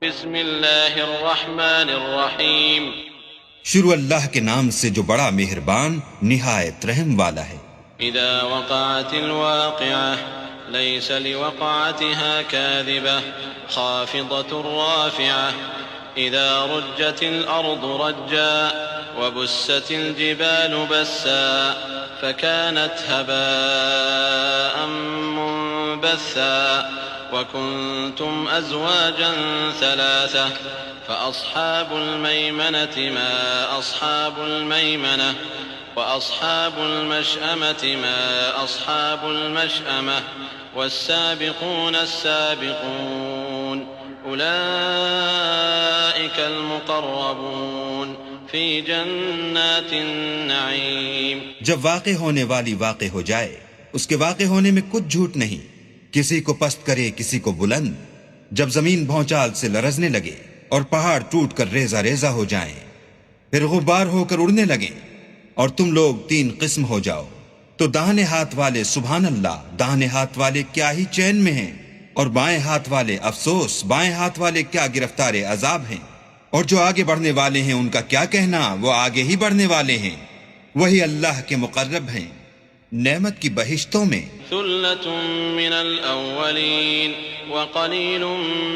بسم اللہ الرحمن الرحیم شروع اللہ کے نام سے جو بڑا مہربان نہایت رحم والا ہے۔ اذا وقعت الواقعة ليس لوقعتها كاذبة خافضة رافعة اذا رجت الارض رجا وبست الجبال بسا فكانت هباء منبثا وكنتم ازواجا ثلاثة فأصحاب الميمنة ما أصحاب الميمنة وأصحاب المشأمة ما أصحاب المشأمة والسابقون السابقون أولئك المقربون في جنات النعيم۔ جب واقع ہونے والی واقع ہو جائے اس کے واقع ہونے میں کچھ جھوٹ نہیں، کسی کو پست کرے کسی کو بلند، جب زمین بھونچال سے لرزنے لگے اور پہاڑ ٹوٹ کر ریزہ ریزہ ہو جائیں، پھر غبار ہو کر اڑنے لگیں، اور تم لوگ تین قسم ہو جاؤ، تو داہنے ہاتھ والے سبحان اللہ، داہنے ہاتھ والے کیا ہی چین میں ہیں، اور بائیں ہاتھ والے افسوس، بائیں ہاتھ والے کیا گرفتار عذاب ہیں، اور جو آگے بڑھنے والے ہیں ان کا کیا کہنا، وہ آگے ہی بڑھنے والے ہیں، وہی اللہ کے مقرب ہیں نعمت کی بہشتوں میں۔ ثلة من الأولين وقليل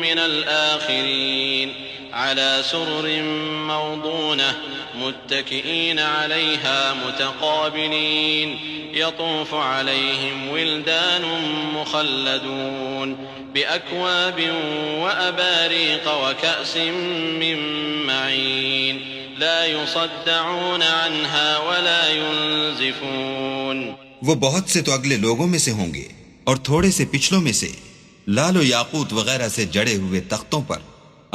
من الآخرين على سرر موضونة متكئين عليها متقابلين يطوف عليهم ولدان مخلدون بأكواب وأباريق وكأس من معين لا يصدعون عنها ولا ينزفون۔ وہ بہت سے تو اگلے لوگوں میں سے ہوں گے اور تھوڑے سے پچھلوں میں سے، لال و یاقوت وغیرہ سے جڑے ہوئے تختوں پر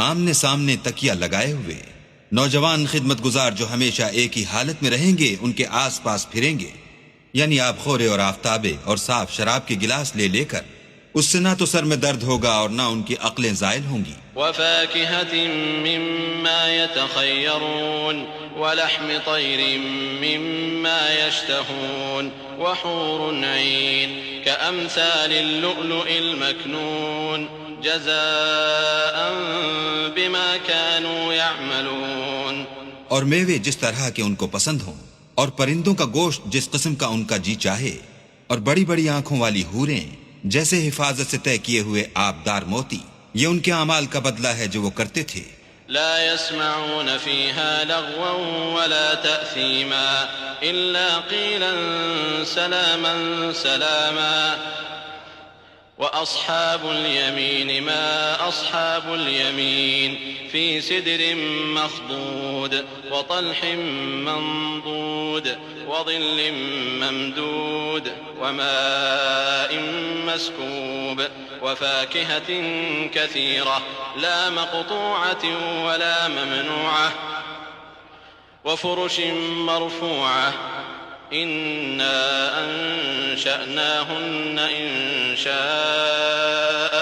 آمنے سامنے تکیہ لگائے ہوئے، نوجوان خدمت گزار جو ہمیشہ ایک ہی حالت میں رہیں گے ان کے آس پاس پھریں گے، یعنی آب خورے اور آفتابے اور صاف شراب کے گلاس لے لے کر، اس سے نہ تو سر میں درد ہوگا اور نہ ان کی عقلیں زائل ہوں گی۔ وفاكهة مما يتخيرون ولحم طير مما يشتهون وحور عين كأمثال اللؤلؤ المكنون جزاء بما كانوا يعملون۔ اور میوے جس طرح کے ان کو پسند ہوں، اور پرندوں کا گوشت جس قسم کا ان کا جی چاہے، اور بڑی بڑی آنکھوں والی حوریں جیسے حفاظت سے طے کیے ہوئے آبدار موتی، یہ ان کے اعمال کا بدلہ ہے جو وہ کرتے تھے۔ لا يسمعون فيها لغوا ولا تأثيما إلا قيلا سلاما سلاما وأصحاب اليمين ما أصحاب اليمين في سدر مخضود وطلح منضود وظل ممدود وماء مسكوب وفاكهة كثيرة لا مقطوعة ولا ممنوعة وفرش مرفوعة إنا أنشأناهن إنشاء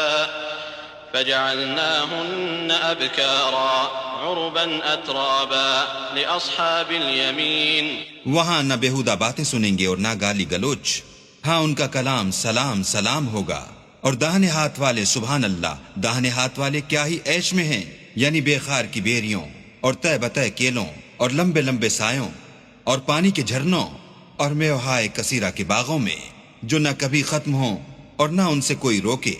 فجعلناهن أبكارا عربا أترابا لأصحاب اليمين۔ وہاں نہ بےہودہ باتیں سنیں گے اور نہ گالی گلوچ، ہاں ان کا کلام سلام سلام ہوگا۔ اور داہنے ہاتھ والے سبحان اللہ، داہنے ہاتھ والے کیا ہی عیش میں ہیں، یعنی بے خار کی بیریوں اور طے بتہ کیلوں اور لمبے لمبے سایوں اور پانی کے جھرنوں اور میوہائے کثیرہ کے باغوں میں جو نہ کبھی ختم ہوں اور نہ ان سے کوئی روکے،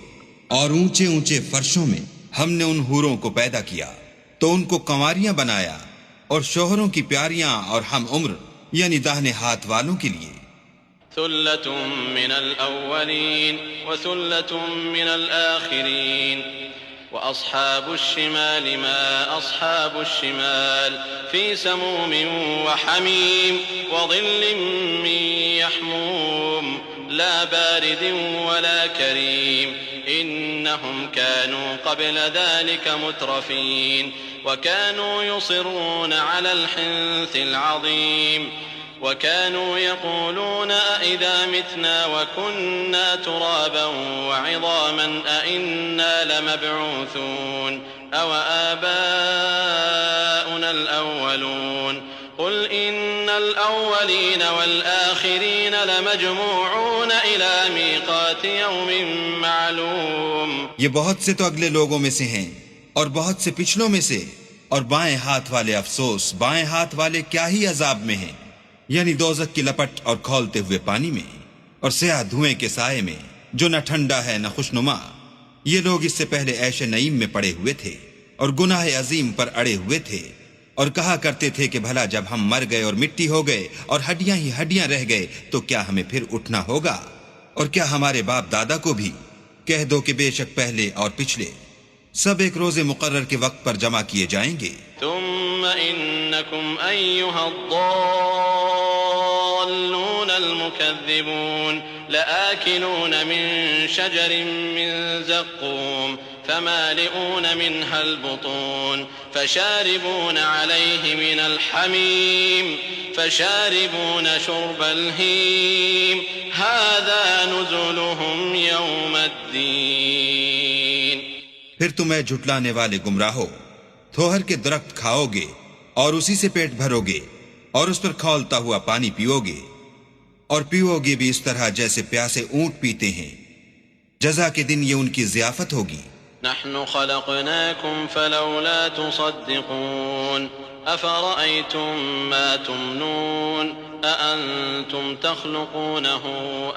اور اونچے اونچے فرشوں میں ہم نے ان حوروں کو پیدا کیا تو ان کو کنواریاں بنایا، اور شوہروں کی پیاریاں اور ہم عمر یعنی داہنے ہاتھ والوں کے لیے۔ ثلة من الأولين وثلة من الآخرين وأصحاب الشمال ما أصحاب الشمال في سموم وحميم وظل من يحموم لا بارد ولا كريم إنهم كانوا قبل ذلك مترفين وكانوا يصرون على الحنث العظيم وكانوا يقولون أئذا متنا وكنا ترابا وعظاما أئنا لمبعوثون أو آباؤنا الأولون قل إن الأولين والآخرين لمجموعون إلى ميقات يوم معلوم۔ یہ بہت سے تو اگلے لوگوں میں سے ہیں اور بہت سے پچھلوں میں سے، اور بائیں ہاتھ والے افسوس، بائیں ہاتھ والے کیا ہی عذاب میں ہیں، یعنی دوزخ کی لپٹ اور کھولتے ہوئے پانی میں، اور سیاہ دھوئیں کے سائے میں جو نہ ٹھنڈا ہے نہ خوشنما۔ یہ لوگ اس سے پہلے عیش نعیم میں پڑے ہوئے تھے اور گناہ عظیم پر اڑے ہوئے تھے، اور کہا کرتے تھے کہ بھلا جب ہم مر گئے اور مٹی ہو گئے اور ہڈیاں ہی ہڈیاں رہ گئے تو کیا ہمیں پھر اٹھنا ہوگا؟ اور کیا ہمارے باپ دادا کو بھی؟ کہہ دو کہ بے شک پہلے اور پچھلے سب ایک روز مقرر کے وقت پر جمع کیے جائیں گے۔ ثم إنكم أيها الضالون المكذبون لآكلون من شجر من زقوم فمالئون منها البطون فشاربون عليه من الحميم فشاربون شرب الهيم هذا نزلهم يوم الدين۔ پھر تمہیں جھٹلانے والے گمراہو، تھوہر کے درخت کھاؤ گے اور اسی سے پیٹ بھرو گے اور اس پر کھولتا ہوا پانی پیو گے، اور پیو گے بھی اس طرح جیسے پیاسے اونٹ پیتے ہیں۔ جزا کے دن یہ ان کی ضیافت ہوگی۔ نحن خلقناكم فلولا تصدقون أفرأيتم ما تمنون أأنتم تخلقونه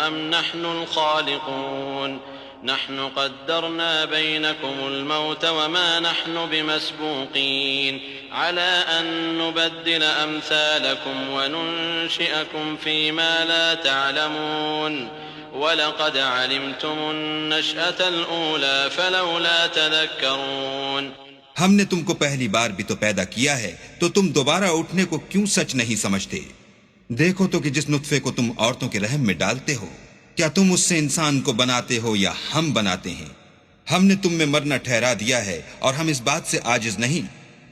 أم نحن الخالقون نحن قدرنا بينكم الموت وما نحن بمسبوقين على أن نبدل أمثالكم وننشئكم فيما لا تعلمون وَلَقَدْ عَلِمْتُمُ النَّشْأَةَ الْأُولَى فَلَوْلَا تَذَكَّرُونَ۔ ہم نے تم کو پہلی بار بھی تو پیدا کیا ہے، تو تم دوبارہ اٹھنے کو کیوں سچ نہیں سمجھتے؟ دیکھو تو کہ جس نطفے کو تم عورتوں کے رحم میں ڈالتے ہو، کیا تم اس سے انسان کو بناتے ہو یا ہم بناتے ہیں؟ ہم نے تم میں مرنا ٹھہرا دیا ہے، اور ہم اس بات سے عاجز نہیں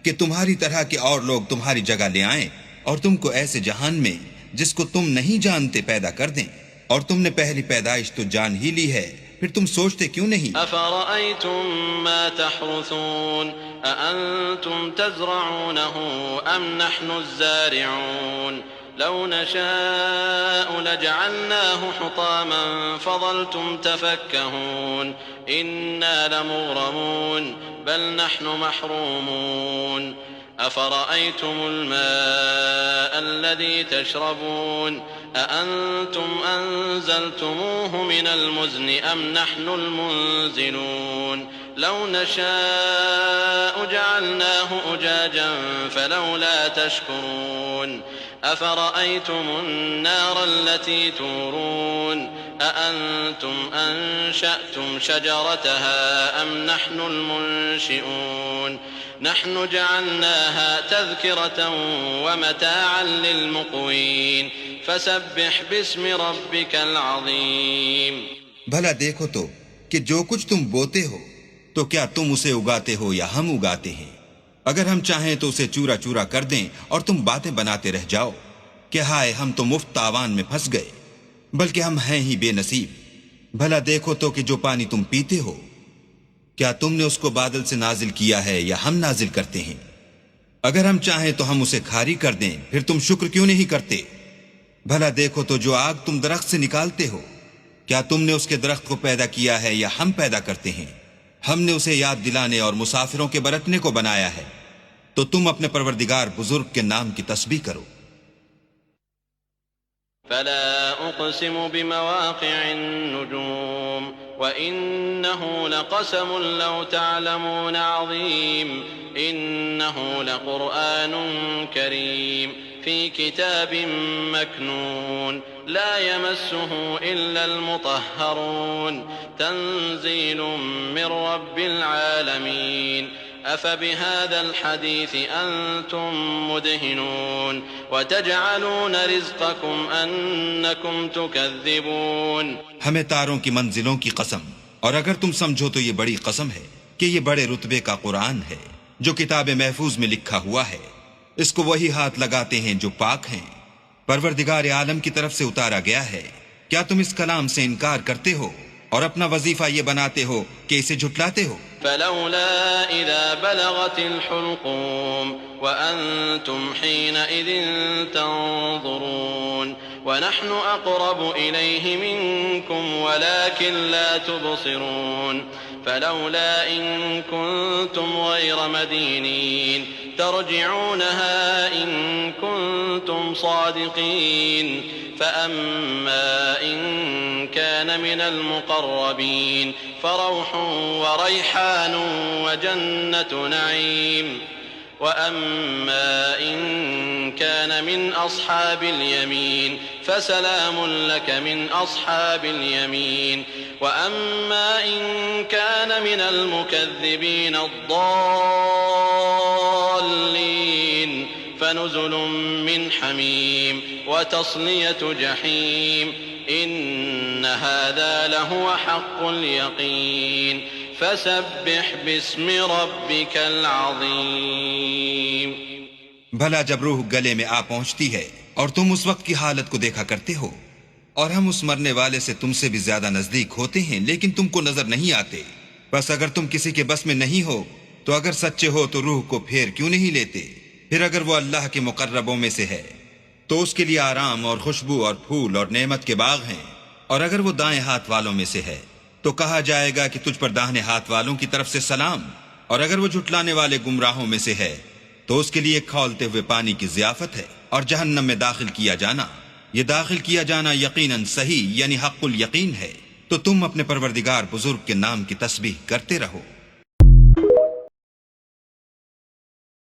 کہ تمہاری طرح کے اور لوگ تمہاری جگہ لے آئیں اور تم کو ایسے جہان میں جس کو تم نہیں جانتے پیدا کر دیں۔ اور تم نے پہلی پیدائش تو جان ہی لی ہے، پھر تم سوچتے کیوں نہیں؟ أَفَرَأَيْتُم مَّا تَحْرُثُونَ أَأَنتُمْ تَزْرَعُونَهُ أَمْ نَحْنُ الزَّارِعُونَ لَوْ نَشَاءُ لَجَعَلْنَاهُ حُطَامًا فَظَلْتُمْ تَفَكَّهُونَ إِنَّا لَمُغْرَمُونَ بَلْ نَحْنُ محرومون أَفَرَأَيْتُمُ الْمَاءَ الَّذِي تَشْرَبُونَ أَأَنتُمْ أَنزَلْتُمُوهُ مِنَ الْمُزْنِ أَمْ نَحْنُ الْمُنزِلُونَ لَوْ نَشَاءُ جَعَلْنَاهُ أُجَاجًا فَلَوْلَا تَشْكُرُونَ أَفَرَأَيْتُمُ النَّارَ الَّتِي تُورُونَ أَأَنتُمْ أَنشَأْتُمْ شَجَرَتَهَا أَمْ نَحْنُ الْمُنشِئُونَ نحن جعلناها تذكرة ومتاعا للمقوين فسبح باسم ربك العظيم۔ بھلا دیکھو تو کہ جو کچھ تم بوتے ہو تو کیا تم اسے اگاتے ہو یا ہم اگاتے ہیں؟ اگر ہم چاہیں تو اسے چورا چورا کر دیں اور تم باتیں بناتے رہ جاؤ کہ ہائے ہم تو مفت تاوان میں پھنس گئے، بلکہ ہم ہیں ہی بے نصیب۔ بھلا دیکھو تو کہ جو پانی تم پیتے ہو کیا تم نے اس کو بادل سے نازل کیا ہے یا ہم نازل کرتے ہیں؟ اگر ہم چاہیں تو ہم اسے کھاری کر دیں، پھر تم شکر کیوں نہیں کرتے؟ بھلا دیکھو تو جو آگ تم درخت سے نکالتے ہو کیا تم نے اس کے درخت کو پیدا کیا ہے یا ہم پیدا کرتے ہیں؟ ہم نے اسے یاد دلانے اور مسافروں کے برتنے کو بنایا ہے، تو تم اپنے پروردگار بزرگ کے نام کی تسبیح کرو۔ فلا أقسم بمواقع النجوم وإنه لقسم لو تعلمون عظيم إنه لقرآن كريم في كتاب مكنون لا يمسه إلا المطهرون تنزيل من رب العالمين أفبهذا الحديث أنتم مدهنون وتجعلون رزقكم أنكم تكذبون۔ ہمیں تاروں کی منزلوں کی قسم، اور اگر تم سمجھو تو یہ بڑی قسم ہے کہ یہ بڑے رتبے کا قرآن ہے جو کتاب محفوظ میں لکھا ہوا ہے، اس کو وہی ہاتھ لگاتے ہیں جو پاک ہیں، پروردگار عالم کی طرف سے اتارا گیا ہے۔ کیا تم اس کلام سے انکار کرتے ہو اور اپنا وظیفہ یہ بناتے ہو کہ اسے جھٹلاتے ہو؟ فلولا إذا بلغت الحلقوم وأنتم حينئذ تنظرون ونحن أقرب إليه منكم ولكن لا تبصرون فلولا إن كنتم غير مدينين ترجعونها إن كنتم صادقين فأما إن كان من المقربين فروح وريحان وجنة نعيم وأما إن كان من أصحاب اليمين فسلام لك من أصحاب اليمين وأما إن كان من المكذبين الضالين فنزل من حميم وتصلية جحيم إن هذا لهو حق اليقين فسبح باسم ربك العظیم. بھلا جب روح گلے میں آ پہنچتی ہے اور تم اس وقت کی حالت کو دیکھا کرتے ہو اور ہم اس مرنے والے سے تم سے بھی زیادہ نزدیک ہوتے ہیں لیکن تم کو نظر نہیں آتے، بس اگر تم کسی کے بس میں نہیں ہو تو اگر سچے ہو تو روح کو پھیر کیوں نہیں لیتے؟ پھر اگر وہ اللہ کے مقربوں میں سے ہے تو اس کے لیے آرام اور خوشبو اور پھول اور نعمت کے باغ ہیں، اور اگر وہ دائیں ہاتھ والوں میں سے ہے تو کہا جائے گا کہ تجھ پر داہنے ہاتھ والوں کی طرف سے سلام، اور اگر وہ جھٹلانے والے گمراہوں میں سے ہے تو اس کے لیے کھولتے ہوئے پانی کی ضیافت ہے، اور جہنم میں داخل کیا جانا، یہ داخل کیا جانا یقیناً صحیح یعنی حق الیقین ہے. تو تم اپنے پروردگار بزرگ کے نام کی تسبیح کرتے رہو.